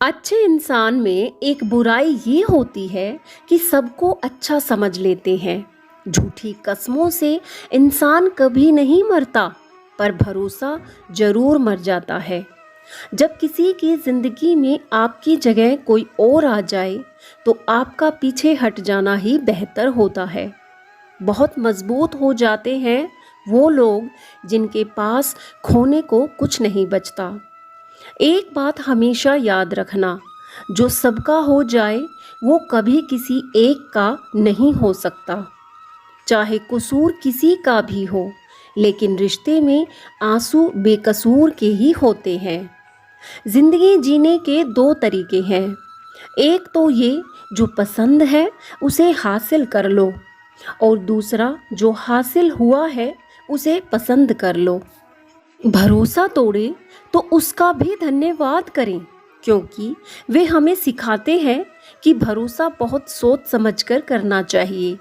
अच्छे इंसान में एक बुराई ये होती है कि सबको अच्छा समझ लेते हैं। झूठी कस्मों से इंसान कभी नहीं मरता, पर भरोसा जरूर मर जाता है। जब किसी की जिंदगी में आपकी जगह कोई और आ जाए, तो आपका पीछे हट जाना ही बेहतर होता है। बहुत मजबूत हो जाते हैं वो लोग जिनके पास खोने को कुछ नहीं बचता। एक बात हमेशा याद रखना, जो सबका हो जाए वो कभी किसी एक का नहीं हो सकता। चाहे कसूर किसी का भी हो, लेकिन रिश्ते में आंसू बेकसूर के ही होते हैं। जिंदगी जीने के दो तरीके हैं। एक तो ये, जो पसंद है उसे हासिल कर लो, और दूसरा, जो हासिल हुआ है उसे पसंद कर लो। भरोसा तोड़े तो उसका भी धन्यवाद करें, क्योंकि वे हमें सिखाते हैं कि भरोसा बहुत सोच समझकर करना चाहिए।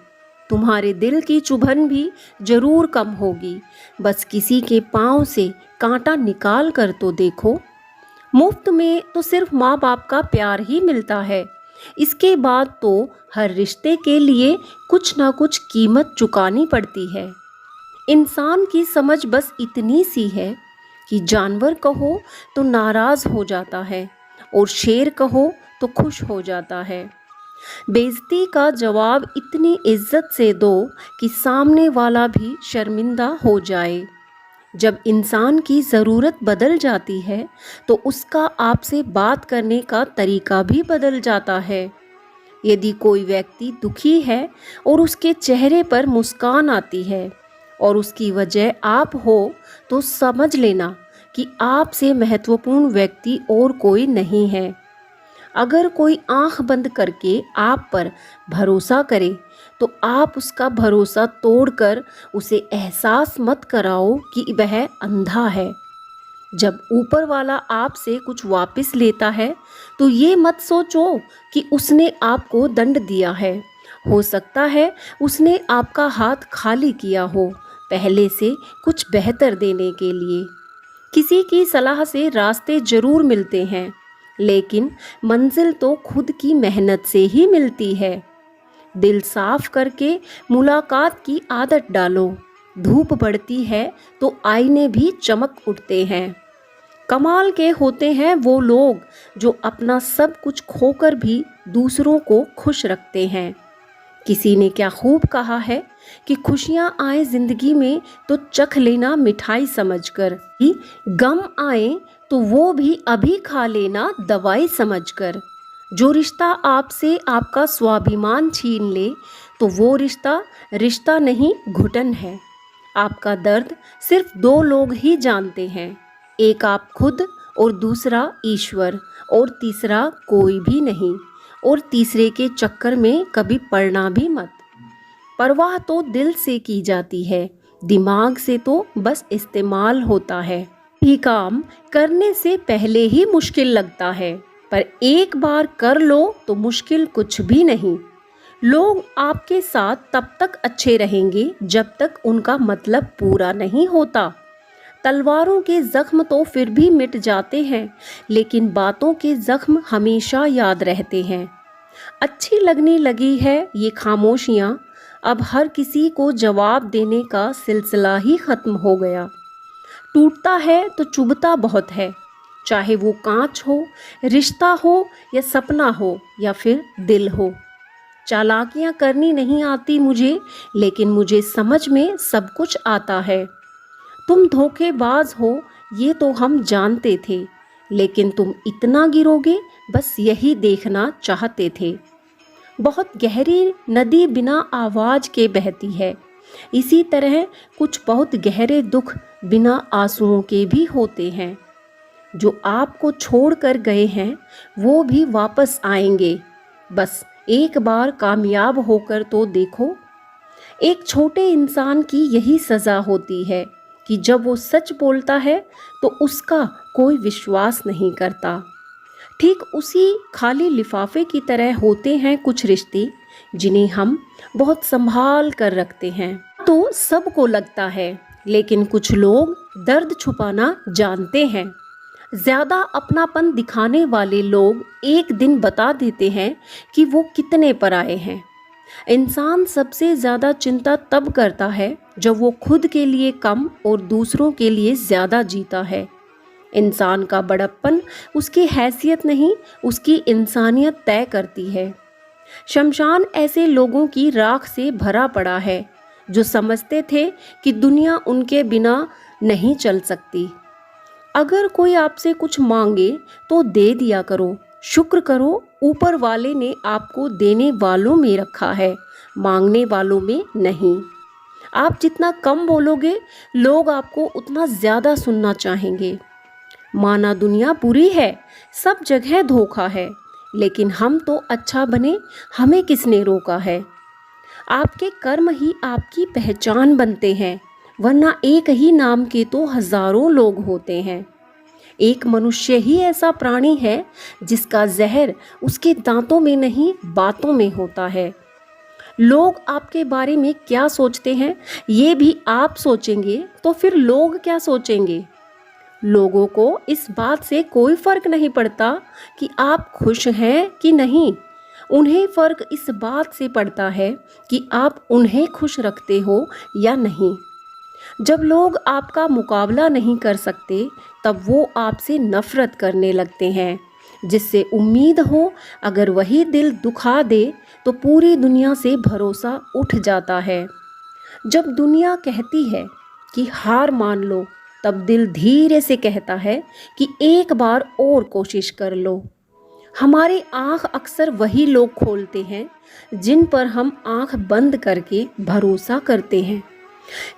तुम्हारे दिल की चुभन भी जरूर कम होगी, बस किसी के पांव से कांटा निकाल कर तो देखो। मुफ्त में तो सिर्फ माँ बाप का प्यार ही मिलता है। इसके बाद तो हर रिश्ते के लिए कुछ ना कुछ कीमत चुकानी पड़ती है। इंसान की समझ बस इतनी सी है कि जानवर कहो तो नाराज हो जाता है, और शेर कहो तो खुश हो जाता है। बेइज्जती का जवाब इतनी इज्जत से दो कि सामने वाला भी शर्मिंदा हो जाए। जब इंसान की ज़रूरत बदल जाती है, तो उसका आपसे बात करने का तरीका भी बदल जाता है। यदि कोई व्यक्ति दुखी है और उसके चेहरे पर मुस्कान आती है, और उसकी वजह आप हो, तो समझ लेना कि आपसे महत्वपूर्ण व्यक्ति और कोई नहीं है। अगर कोई आंख बंद करके आप पर भरोसा करे, तो आप उसका भरोसा तोड़कर उसे एहसास मत कराओ कि वह अंधा है। जब ऊपर वाला आपसे कुछ वापस लेता है, तो ये मत सोचो कि उसने आपको दंड दिया है। हो सकता है उसने आपका हाथ खाली किया हो, पहले से कुछ बेहतर देने के लिए। किसी की सलाह से रास्ते जरूर मिलते हैं, लेकिन मंजिल तो खुद की मेहनत से ही मिलती है। दिल साफ करके मुलाकात की आदत डालो। धूप बढ़ती है तो आईने भी चमक उठते हैं। कमाल के होते हैं वो लोग जो अपना सब कुछ खोकर भी दूसरों को खुश रखते हैं। किसी ने क्या खूब कहा है कि खुशियां आए जिंदगी में तो चख लेना मिठाई समझकर, कि गम आए तो वो भी अभी खा लेना दवाई समझकर। जो रिश्ता आपसे आपका स्वाभिमान छीन ले, तो वो रिश्ता रिश्ता नहीं, घुटन है। आपका दर्द सिर्फ दो लोग ही जानते हैं, एक आप खुद, और दूसरा ईश्वर, और तीसरा कोई भी नहीं। और तीसरे के चक्कर में कभी पड़ना भी मत। परवाह तो दिल से की जाती है, दिमाग से तो बस इस्तेमाल होता है। भी काम करने से पहले ही मुश्किल लगता है, पर एक बार कर लो तो मुश्किल कुछ भी नहीं। लोग आपके साथ तब तक अच्छे रहेंगे जब तक उनका मतलब पूरा नहीं होता। तलवारों के जख्म तो फिर भी मिट जाते हैं, लेकिन बातों के जख्म हमेशा याद रहते हैं। अच्छी लगने लगी है ये खामोशियाँ, अब हर किसी को जवाब देने का सिलसिला ही खत्म हो गया। टूटता है तो चुभता बहुत है, चाहे वो कांच हो, रिश्ता हो, या सपना हो, या फिर दिल हो। चालाकियाँ करनी नहीं आती मुझे, लेकिन मुझे समझ में सब कुछ आता है। तुम धोखेबाज हो ये तो हम जानते थे, लेकिन तुम इतना गिरोगे बस यही देखना चाहते थे। बहुत गहरी नदी बिना आवाज के बहती है, इसी तरह कुछ बहुत गहरे दुख बिना आंसुओं के भी होते हैं। जो आपको छोड़ कर गए हैं वो भी वापस आएंगे, बस एक बार कामयाब होकर तो देखो। एक छोटे इंसान की यही सज़ा होती है कि जब वो सच बोलता है तो उसका कोई विश्वास नहीं करता। ठीक उसी खाली लिफाफे की तरह होते हैं कुछ रिश्ते, जिन्हें हम बहुत संभाल कर रखते हैं। तो सबको लगता है, लेकिन कुछ लोग दर्द छुपाना जानते हैं। ज़्यादा अपनापन दिखाने वाले लोग एक दिन बता देते हैं कि वो कितने पराये हैं। इंसान सबसे ज़्यादा चिंता तब करता है जब वो खुद के लिए कम और दूसरों के लिए ज़्यादा जीता है। इंसान का बड़प्पन उसकी हैसियत नहीं, उसकी इंसानियत तय करती है। शमशान ऐसे लोगों की राख से भरा पड़ा है जो समझते थे कि दुनिया उनके बिना नहीं चल सकती। अगर कोई आपसे कुछ मांगे तो दे दिया करो, शुक्र करो ऊपर वाले ने आपको देने वालों में रखा है, मांगने वालों में नहीं। आप जितना कम बोलोगे लोग आपको उतना ज़्यादा सुनना चाहेंगे। माना दुनिया बुरी है, सब जगह धोखा है, लेकिन हम तो अच्छा बने, हमें किसने रोका है। आपके कर्म ही आपकी पहचान बनते हैं, वरना एक ही नाम के तो हजारों लोग होते हैं। एक मनुष्य ही ऐसा प्राणी है जिसका जहर उसके दांतों में नहीं बातों में होता है। लोग आपके बारे में क्या सोचते हैं ये भी आप सोचेंगे तो फिर लोग क्या सोचेंगे। लोगों को इस बात से कोई फर्क नहीं पड़ता कि आप खुश हैं कि नहीं, उन्हें फर्क इस बात से पड़ता है कि आप उन्हें खुश रखते हो या नहीं। जब लोग आपका मुकाबला नहीं कर सकते तब वो आपसे नफरत करने लगते हैं, जिससे उम्मीद हो अगर वही दिल दुखा दे तो पूरी दुनिया से भरोसा उठ जाता है। जब दुनिया कहती है कि हार मान लो तब दिल धीरे से कहता है कि एक बार और कोशिश कर लो। हमारी आँख अक्सर वही लोग खोलते हैं जिन पर हम आँख बंद करके भरोसा करते हैं।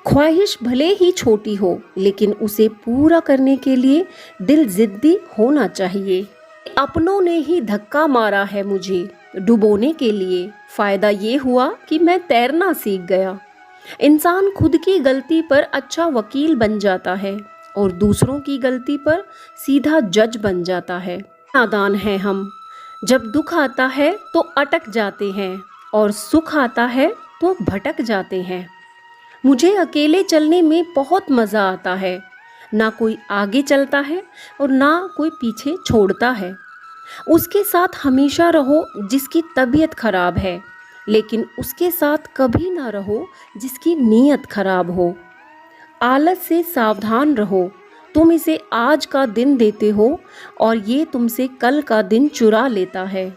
ख्वाहिश भले ही छोटी हो लेकिन उसे पूरा करने के लिए दिल जिद्दी होना चाहिए। अपनों ने ही धक्का मारा है मुझे डुबोने के लिए, फ़ायदा ये हुआ कि मैं तैरना सीख गया। इंसान खुद की गलती पर अच्छा वकील बन जाता है और दूसरों की गलती पर सीधा जज बन जाता है। नादान हैं हम, जब दुख आता है तो अटक जाते हैं और सुख आता है तो भटक जाते हैं। मुझे अकेले चलने में बहुत मज़ा आता है, ना कोई आगे चलता है और ना कोई पीछे छोड़ता है। उसके साथ हमेशा रहो जिसकी तबीयत खराब है, लेकिन उसके साथ कभी ना रहो जिसकी नीयत खराब हो। आलस से सावधान रहो, तुम इसे आज का दिन देते हो और ये तुमसे कल का दिन चुरा लेता है।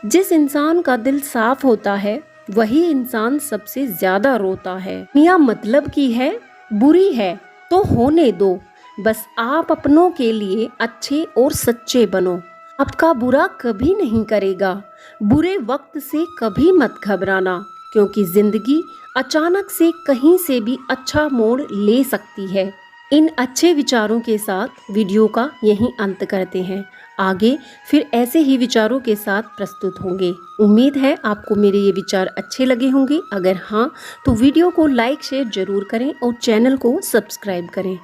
जिस इंसान का दिल साफ होता है वही इंसान सबसे ज्यादा रोता है। दुनिया मतलब की है, बुरी है तो होने दो, बस आप अपनों के लिए अच्छे और सच्चे बनो। आपका बुरा कभी नहीं करेगा, बुरे वक्त से कभी मत घबराना, क्योंकि जिंदगी अचानक से कहीं से भी अच्छा मोड़ ले सकती है। इन अच्छे विचारों के साथ वीडियो का यहीं अंत करते हैं। आगे फिर ऐसे ही विचारों के साथ प्रस्तुत होंगे। उम्मीद है आपको मेरे ये विचार अच्छे लगे होंगे। अगर हाँ तो वीडियो को लाइक शेयर जरूर करें और चैनल को सब्सक्राइब करें।